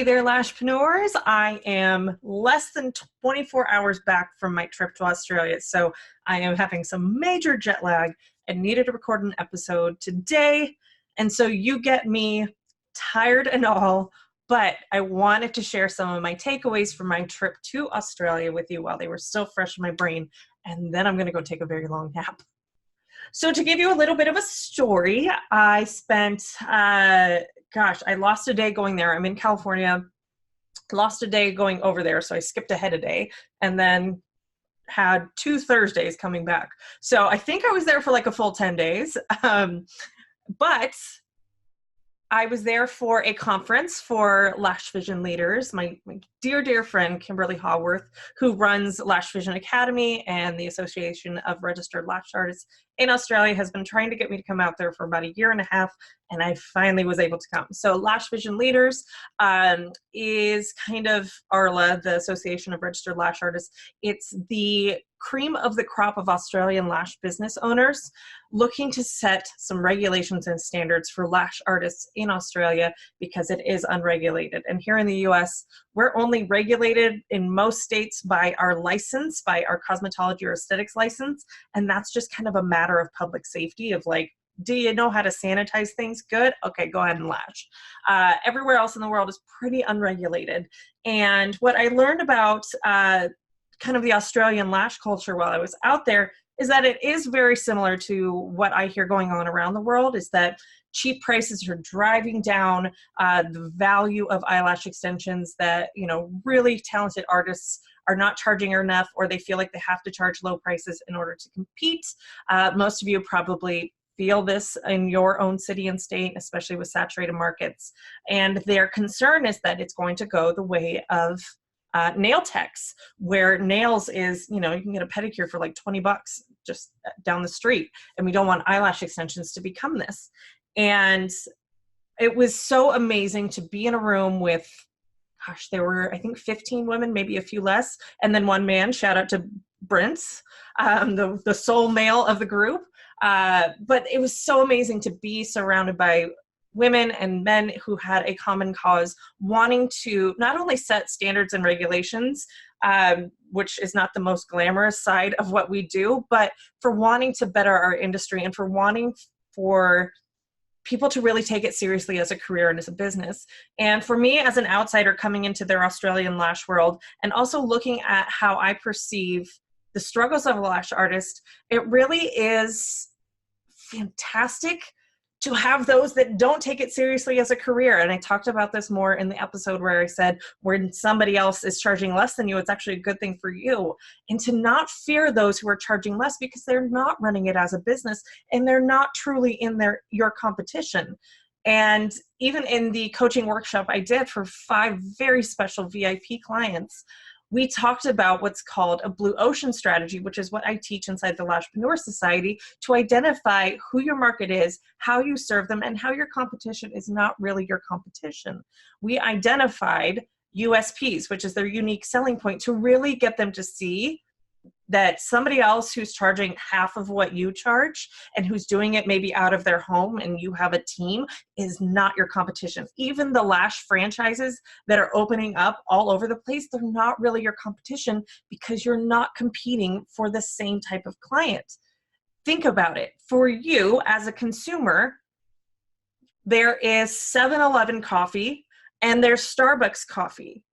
there, Lashpreneurs. I am less than 24 hours back from my trip to Australia, so I am having some major jet lag and needed to record an episode today. And so you get me tired and all, but I wanted to share some of my takeaways from my trip to Australia with you while they were still fresh in my brain, and then I'm going to go take a very long nap. So to give you a little bit of a story, I spent, I lost a day going there. I'm in California, lost a day going over there, so I skipped ahead a day, and then had 2 Thursdays coming back. So I think I was there for like a full 10 days. But I was there for a conference for Lash Vision Leaders. My dear, dear friend, Kimberley Haworth, who runs Lash Vision Academy and the Association of Registered Lash Artists in Australia, has been trying to get me to come out there for about 1.5 years, and I finally was able to come. So Lash Vision Leaders is kind of ARLA, the Association of Registered Lash Artists. It's the cream of the crop of Australian lash business owners looking to set some regulations and standards for lash artists in Australia because it is unregulated. And here in the US, we're only regulated in most states by our license, by our cosmetology or aesthetics license. And that's just kind of a matter of public safety of like, do you know how to sanitize things? Good. Okay, go ahead and lash. Everywhere else in the world is pretty unregulated. And what I learned about kind of the Australian lash culture while I was out there is that it is very similar to what I hear going on around the world, is that cheap prices are driving down the value of eyelash extensions, that, you know, really talented artists are not charging enough, or they feel like they have to charge low prices in order to compete. Most of you probably feel this in your own city and state, especially with saturated markets. And their concern is that it's going to go the way of nail techs, where nails is, you know, you can get a pedicure for like 20 bucks just down the street, and we don't want eyelash extensions to become this. And it was so amazing to be in a room with, gosh, there were, I think, 15 women, maybe a few less, and then 1 man. Shout out to Brent, the sole male of the group. But it was so amazing to be surrounded by women and men who had a common cause, wanting to not only set standards and regulations, which is not the most glamorous side of what we do, but for wanting to better our industry and for wanting for people to really take it seriously as a career and as a business. And for me, as an outsider coming into their Australian lash world, and also looking at how I perceive the struggles of a lash artist, it really is fantastic to have those that don't take it seriously as a career. And I talked about this more in the episode where I said, when somebody else is charging less than you, it's actually a good thing for you. And to not fear those who are charging less, because they're not running it as a business and they're not truly in your competition. And even in the coaching workshop I did for 5 very special VIP clients, we talked about what's called a blue ocean strategy, which is what I teach inside the Lashpreneur Society, to identify who your market is, how you serve them, and how your competition is not really your competition. We identified USPs, which is their unique selling point, to really get them to see that somebody else who's charging half of what you charge and who's doing it maybe out of their home and you have a team is not your competition. Even the lash franchises that are opening up all over the place, they're not really your competition because you're not competing for the same type of client. Think about it. For you as a consumer, there is 7-Eleven coffee and there's Starbucks coffee.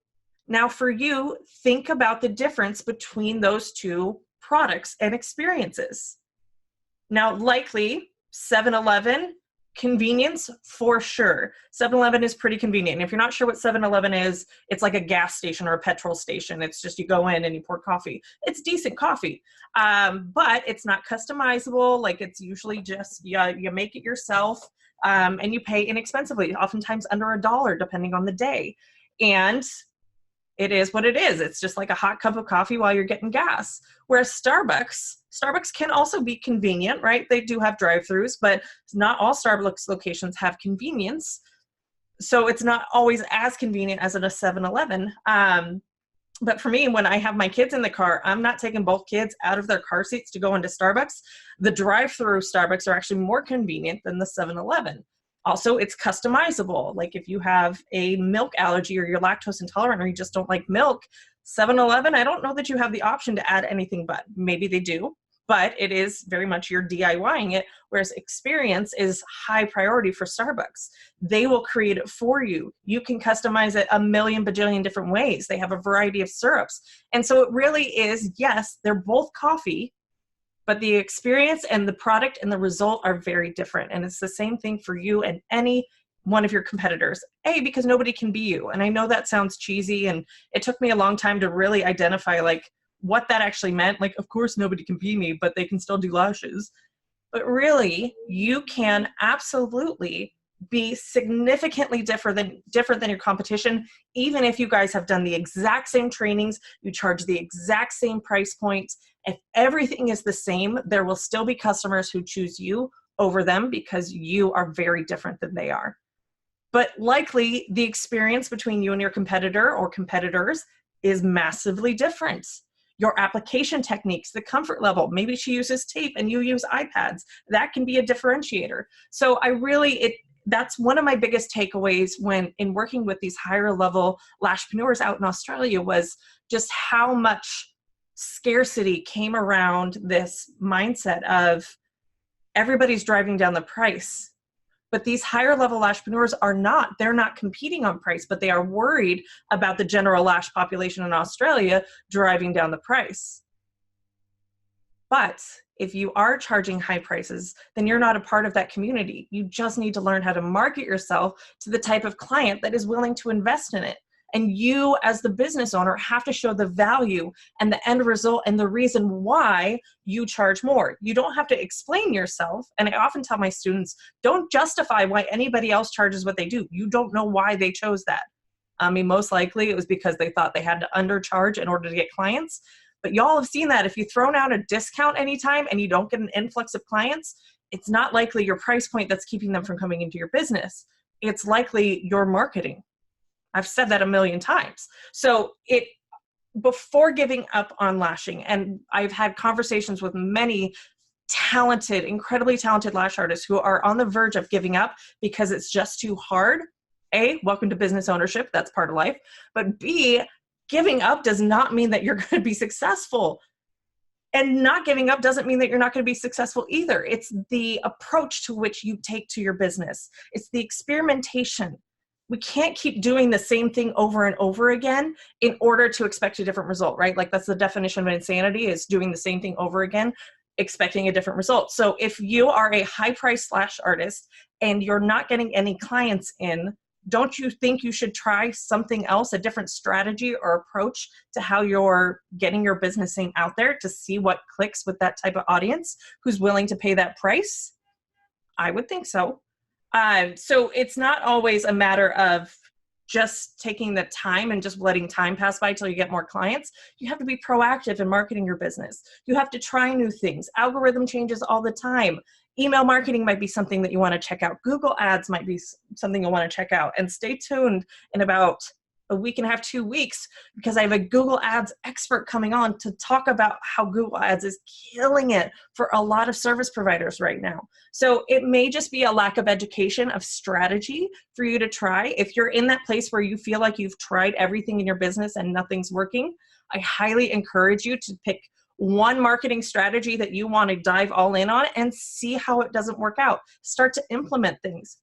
Now for you, think about the difference between those 2 products and experiences. Now, likely 7-Eleven, convenience for sure. 7-Eleven is pretty convenient. And if you're not sure what 7-Eleven is, it's like a gas station or a petrol station. It's just you go in and you pour coffee. It's decent coffee, but it's not customizable. Like, it's usually just, you make it yourself, and you pay inexpensively, oftentimes under $1, depending on the day. And it is what it is. It's just like a hot cup of coffee while you're getting gas. Whereas Starbucks can also be convenient, right? They do have drive-thrus, but not all Starbucks locations have convenience. So it's not always as convenient as at a 7-Eleven. But for me, when I have my kids in the car, I'm not taking both kids out of their car seats to go into Starbucks. The drive-through Starbucks are actually more convenient than the 7-Eleven. Also, it's customizable. Like if you have a milk allergy or you're lactose intolerant or you just don't like milk, 7-Eleven, I don't know that you have the option to add anything but. Maybe they do, but it is very much you're DIYing it, whereas experience is high priority for Starbucks. They will create it for you. You can customize it a million bajillion different ways. They have a variety of syrups. And so it really is, yes, they're both coffee, but the experience and the product and the result are very different. And it's the same thing for you and any one of your competitors. Because nobody can be you. And I know that sounds cheesy, and it took me a long time to really identify like what that actually meant. Like, of course, nobody can be me, but they can still do lashes. But really, you can absolutely be significantly different than your competition, even if you guys have done the exact same trainings, you charge the exact same price points. If everything is the same, there will still be customers who choose you over them because you are very different than they are. But likely the experience between you and your competitor or competitors is massively different. Your application techniques, the comfort level, maybe she uses tape and you use iPads. That can be a differentiator. So that's one of my biggest takeaways when in working with these higher level lashpreneurs out in Australia was just how much scarcity came around this mindset of everybody's driving down the price. But these higher level lashpreneurs they're not competing on price, but they are worried about the general lash population in Australia driving down the price. But if you are charging high prices, then you're not a part of that community. You just need to learn how to market yourself to the type of client that is willing to invest in it. And you, as the business owner, have to show the value and the end result and the reason why you charge more. You don't have to explain yourself. And I often tell my students, don't justify why anybody else charges what they do. You don't know why they chose that. I mean, most likely it was because they thought they had to undercharge in order to get clients. But y'all have seen that if you throw out a discount anytime and you don't get an influx of clients, it's not likely your price point that's keeping them from coming into your business. It's likely your marketing. I've said that a million times. So before giving up on lashing, and I've had conversations with many talented, incredibly talented lash artists who are on the verge of giving up because it's just too hard. A, welcome to business ownership. That's part of life. But B, giving up does not mean that you're going to be successful. And not giving up doesn't mean that you're not going to be successful either. It's the approach to which you take to your business. It's the experimentation. We can't keep doing the same thing over and over again in order to expect a different result, right? Like that's the definition of insanity, is doing the same thing over again, expecting a different result. So if you are a high-priced lash artist and you're not getting any clients in, don't you think you should try something else, a different strategy or approach to how you're getting your business name out there to see what clicks with that type of audience who's willing to pay that price? I would think so. So it's not always a matter of just taking the time and just letting time pass by till you get more clients. You have to be proactive in marketing your business. You have to try new things. Algorithm changes all the time. Email marketing might be something that you want to check out. Google ads might be something you want to check out. And stay tuned in about a week and a half, 2 weeks, because I have a Google ads expert coming on to talk about how Google ads is killing it for a lot of service providers right now. So it may just be a lack of education of strategy for you to try. If you're in that place where you feel like you've tried everything in your business and nothing's working, I highly encourage you to pick one marketing strategy that you want to dive all in on and see how it doesn't work out. Start to implement things.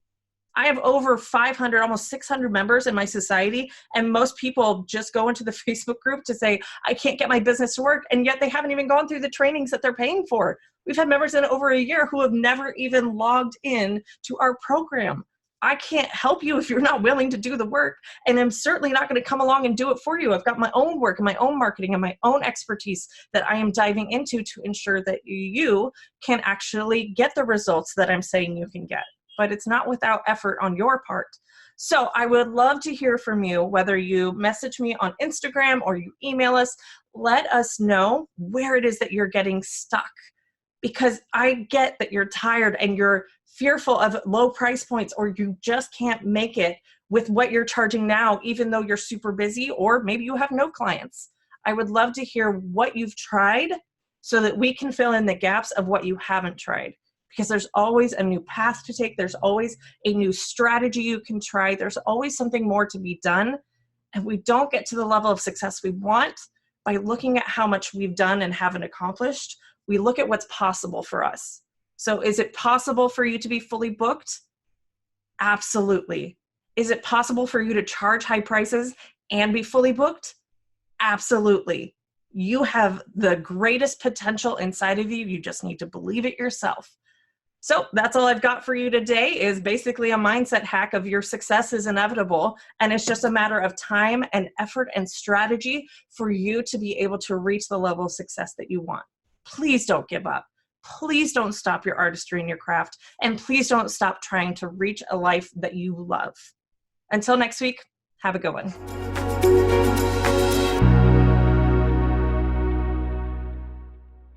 I have over 500, almost 600 members in my society, and most people just go into the Facebook group to say, I can't get my business to work, and yet they haven't even gone through the trainings that they're paying for. We've had members in over a year who have never even logged in to our program. I can't help you if you're not willing to do the work, and I'm certainly not going to come along and do it for you. I've got my own work and my own marketing and my own expertise that I am diving into to ensure that you can actually get the results that I'm saying you can get. But it's not without effort on your part. So I would love to hear from you, whether you message me on Instagram or you email us. Let us know where it is that you're getting stuck, because I get that you're tired and you're fearful of low price points, or you just can't make it with what you're charging now, even though you're super busy, or maybe you have no clients. I would love to hear what you've tried so that we can fill in the gaps of what you haven't tried. because there's always a new path to take. There's always a new strategy you can try. There's always something more to be done. And we don't get to the level of success we want by looking at how much we've done and haven't accomplished. We look at what's possible for us. So is it possible for you to be fully booked? Absolutely. Is it possible for you to charge high prices and be fully booked? Absolutely. You have the greatest potential inside of you. You just need to believe it yourself. So that's all I've got for you today, is basically a mindset hack of your success is inevitable. And it's just a matter of time and effort and strategy for you to be able to reach the level of success that you want. Please don't give up. Please don't stop your artistry and your craft. And please don't stop trying to reach a life that you love. Until next week, have a good one.